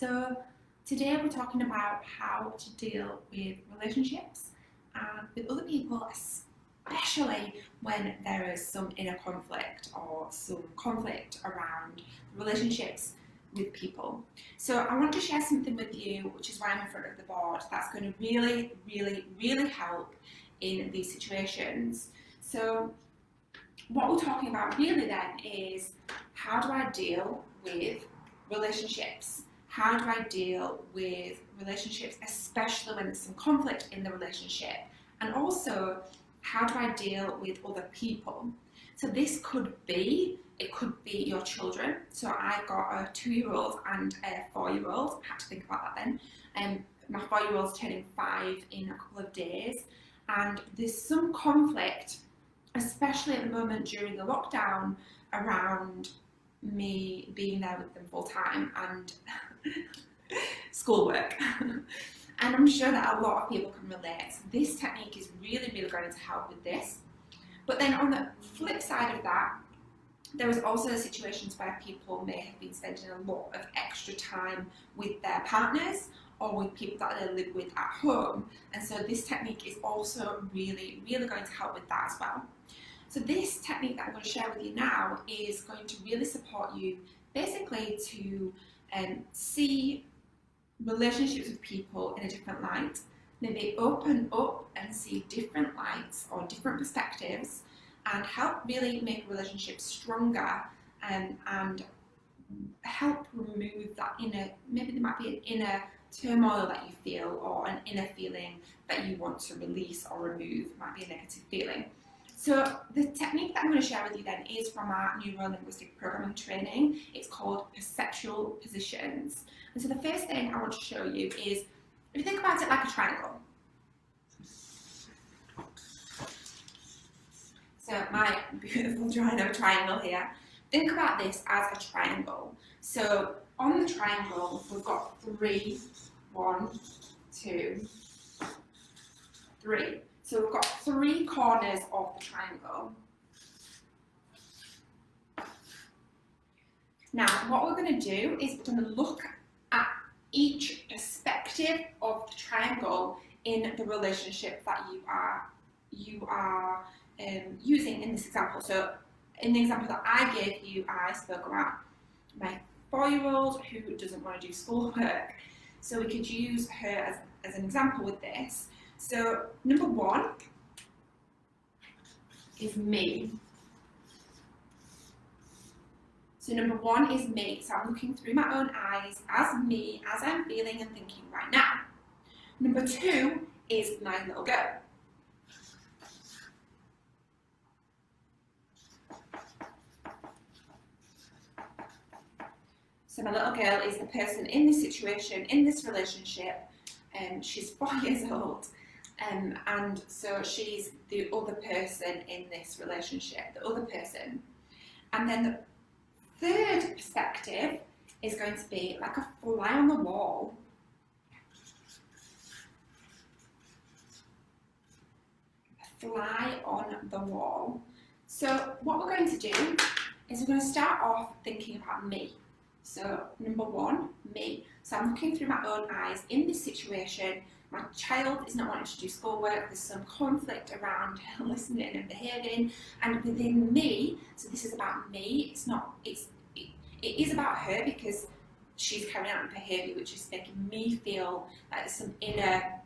So today we're talking about how to deal with relationships and with other people, especially when there is some inner conflict or some conflict around relationships with people. So I want to share something with you, which is why I'm in front of the board, that's going to really help in these situations. So what we're talking about really then is, how do I deal with relationships? How do I deal with relationships, especially when there's some conflict in the relationship? And also, how do I deal with other people? So this could be, it could be your children. So I've got a 2-year-old and a 4-year-old. I had to think about that then. My 4-year-old's turning 5 in a couple of days, and there's some conflict, especially at the moment during the lockdown, around me being there with them full time and schoolwork. And I'm sure that a lot of people can relate. So this technique is really going to help with this. But then on the flip side of that, there is also situations where people may have been spending a lot of extra time with their partners or with people that they live with at home. And so this technique is also really going to help with that as well. So this technique that I'm going to share with you now is going to really support you basically to see relationships with people in a different light, maybe open up and see different lights or different perspectives, and help really make relationships stronger, and help remove that inner, maybe there might be an inner turmoil that you feel, or an inner feeling that you want to release or remove. It might be a negative feeling. So the technique that I'm going to share with you then is from our neuro-linguistic programming training. It's called perceptual positions. And so the first thing I want to show you is, if you think about it like a triangle. So my beautiful triangle here. Think about this as a triangle. So on the triangle, we've got 3, 1, 2, 3. So we've got 3 corners of the triangle. Now, what we're going to do is we're going to look at each perspective of the triangle in the relationship that you are using in this example. So in the example that I gave you, I spoke about my 4-year-old who doesn't want to do schoolwork. So we could use her as an example with this. So number 1 is me. So number 1 is me. So I'm looking through my own eyes as me, as I'm feeling and thinking right now. Number 2 is my little girl. So my little girl is the person in this situation, in this relationship, and she's 4 years old. And so she's the other person in this relationship, the other person. And then the third perspective is going to be like a fly on the wall. A fly on the wall. So what we're going to do is we're going to start off thinking about me. So number 1, me. So I'm looking through my own eyes in this situation. My child is not wanting to do schoolwork. There's some conflict around her listening and behaving, and within me. So this is about me. It is about her because she's carrying out behaviour which is making me feel like there's some inner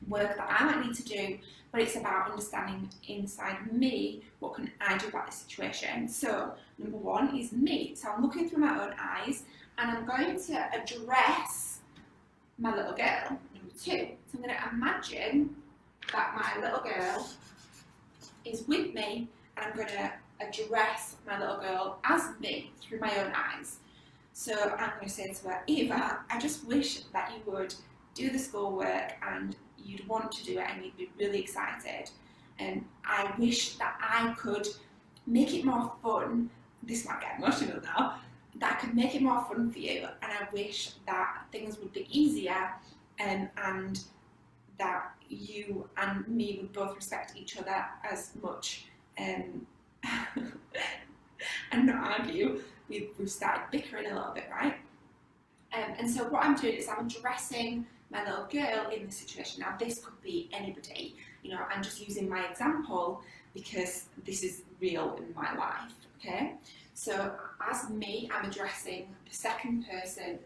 work that I might need to do. But it's about understanding inside me, what can I do about this situation. So number 1 is me. So I'm looking through my own eyes and I'm going to address my little girl. Number 2. So I'm going to imagine that my little girl is with me, and I'm going to address my little girl as me through my own eyes. So I'm going to say to her, Eva, I just wish that you would do the schoolwork and you'd want to do it and you'd be really excited. And I wish that I could make it more fun. This might get emotional now. That I could make it more fun for you, and I wish that things would be easier, and that you and me would both respect each other as much, and not argue. We've started bickering a little bit, right? And so what I'm doing is I'm addressing my little girl in the situation. Now this could be anybody, you know, I'm just using my example because this is real in my life, okay? So as me, I'm addressing the second person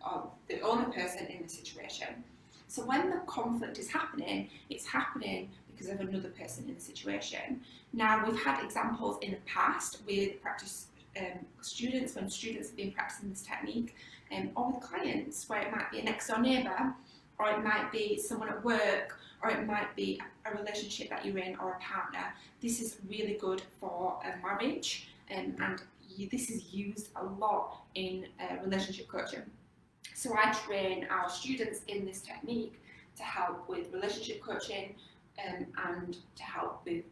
or the only person in the situation. So when the conflict is happening, it's happening because of another person in the situation. Now we've had examples in the past with practice students, when students have been practicing this technique, or with clients, where it might be a next door neighbour, or it might be someone at work, or it might be a relationship that you're in or a partner. This is really good for a marriage, and this is used a lot in relationship coaching. So I train our students in this technique to help with relationship coaching and to help with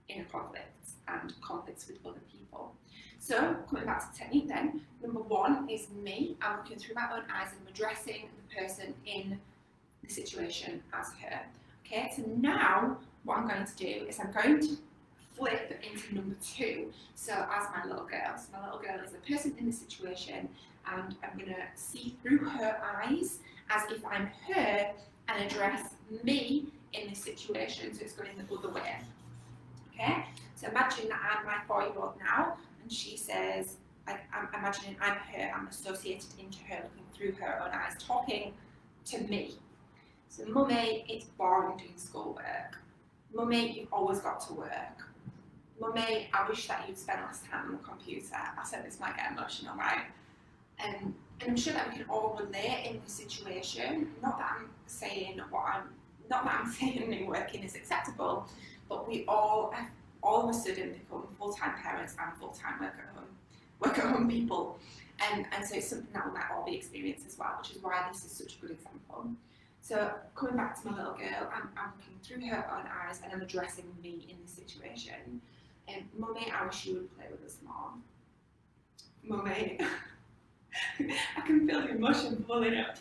inner conflicts and conflicts with other people. So coming back to the technique then, number one is me. I'm looking through my own eyes and I'm addressing the person in the situation as her. Okay, so now what I'm going to do is I'm going to flip into number two. So as my little girl, so my little girl is the person in the situation, and I'm going to see through her eyes as if I'm her and address me in this situation. So it's going the other way. Okay, so imagine that I'm my 4-year-old now, and she says, I'm imagining I'm her, I'm associated into her, looking through her own eyes, talking to me. So, Mummy, it's boring doing schoolwork. Mummy, you've always got to work. Mummy, I wish that you'd spend less time on the computer. I said this might get emotional, right? And I'm sure that we can all relate in this situation. Not that I'm saying saying working is acceptable, but we all of a sudden become full-time parents and full-time work at home people. And so it's something that we might all be experiencing as well, which is why this is such a good example. So coming back to my little girl, I'm looking through her own eyes and I'm addressing me in this situation. Mummy, I wish you would play with us more. Mummy, I can feel the emotion bubbling up.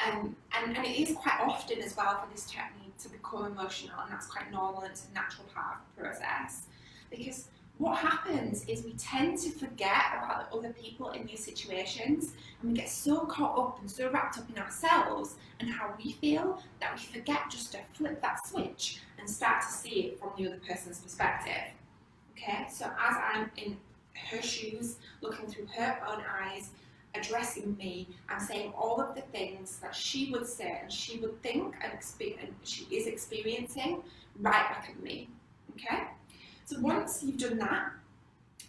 And it is quite often as well for this technique to become emotional, and that's quite normal and it's a natural part of the process. Because what happens is we tend to forget about the other people in these situations, and we get so caught up and so wrapped up in ourselves and how we feel that we forget just to flip that switch and start to see it from the other person's perspective. Okay, so as I'm in her shoes, looking through her own eyes, addressing me, I'm saying all of the things that she would say and she would think and she is experiencing right back at me. Okay? So once you've done that,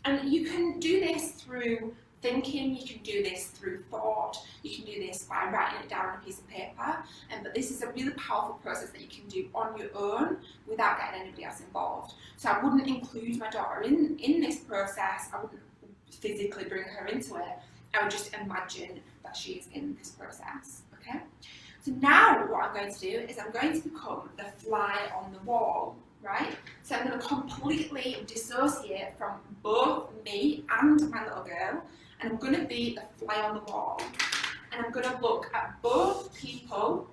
and you can do this through thinking, you can do this through thought, you can do this by writing it down on a piece of paper, but this is a really powerful process that you can do on your own without getting anybody else involved. So I wouldn't include my daughter in this process, I wouldn't physically bring her into it, I would just imagine that she is in this process, okay? So now what I'm going to do is I'm going to become the fly on the wall, right? So I'm going to completely dissociate from both me and my little girl, and I'm going to be the fly on the wall. And I'm going to look at both people.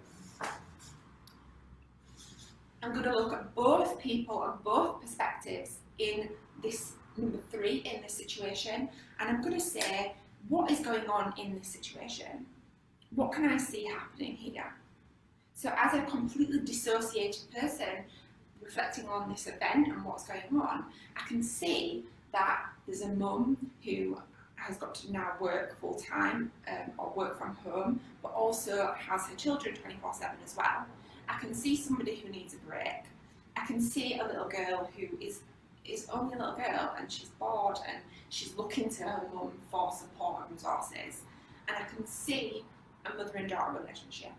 I'm going to look at both people and both perspectives in this number 3 in this situation, and I'm going to say, what is going on in this situation? What can I see happening here? So as a completely dissociated person, reflecting on this event and what's going on, I can see that there's a mum who has got to now work full-time or work from home, but also has her children 24/7 as well. I can see somebody who needs a break. I can see a little girl who is only a little girl and she's bored and she's looking to her mum for support and resources. And I can see a mother and daughter relationship.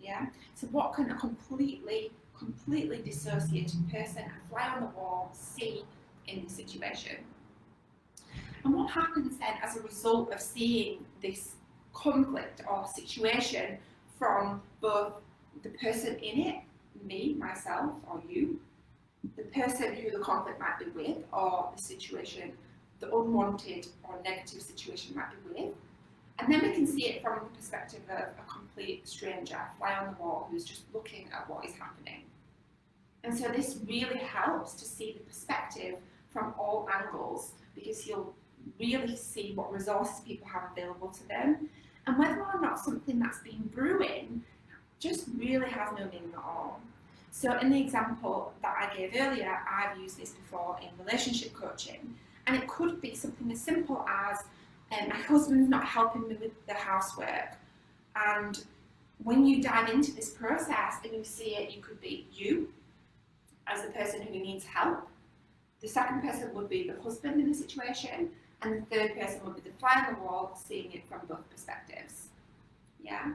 Yeah? So what can a completely dissociated person, a fly on the wall, see in this situation? And what happens then as a result of seeing this conflict or situation from both the person in it, me, myself, or you, the person who the conflict might be with, or the situation, the unwanted or negative situation might be with. And then we can see it from the perspective of a complete stranger, a fly on the wall, who's just looking at what is happening. And so this really helps to see the perspective from all angles, because you'll really see what resources people have available to them And whether or not something that's been brewing just really has no meaning at all. So in the example that I gave earlier, I've used this before in relationship coaching, and it could be something as simple as my husband's not helping me with the housework. And when you dive into this process and you see it, you could be you as the person who needs help. The second person would be the husband in the situation, and the third person would be the fly on the wall, seeing it from both perspectives. Yeah?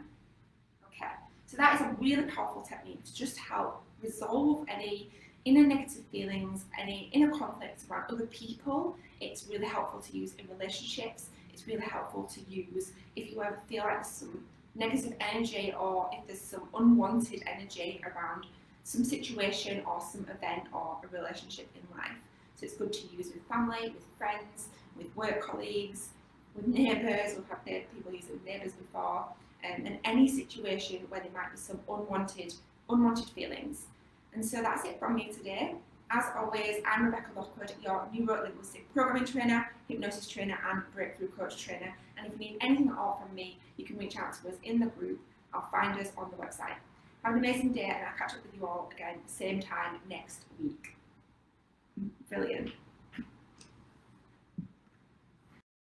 Okay. So that is a really powerful technique to just help resolve any inner negative feelings, any inner conflicts around other people. It's really helpful to use in relationships. It's really helpful to use if you ever feel like there's some negative energy or if there's some unwanted energy around some situation or some event or a relationship in life. So it's good to use with family, with friends, with work colleagues, with neighbours. We've had people use it with neighbours before, and any situation where there might be some unwanted feelings. And so that's it from me today. As always, I'm Rebecca Lockwood, your neuro-linguistic programming trainer, hypnosis trainer and breakthrough coach trainer. And if you need anything at all from me, you can reach out to us in the group or find us on the website. Have an amazing day, and I'll catch up with you all again same time next week. Brilliant.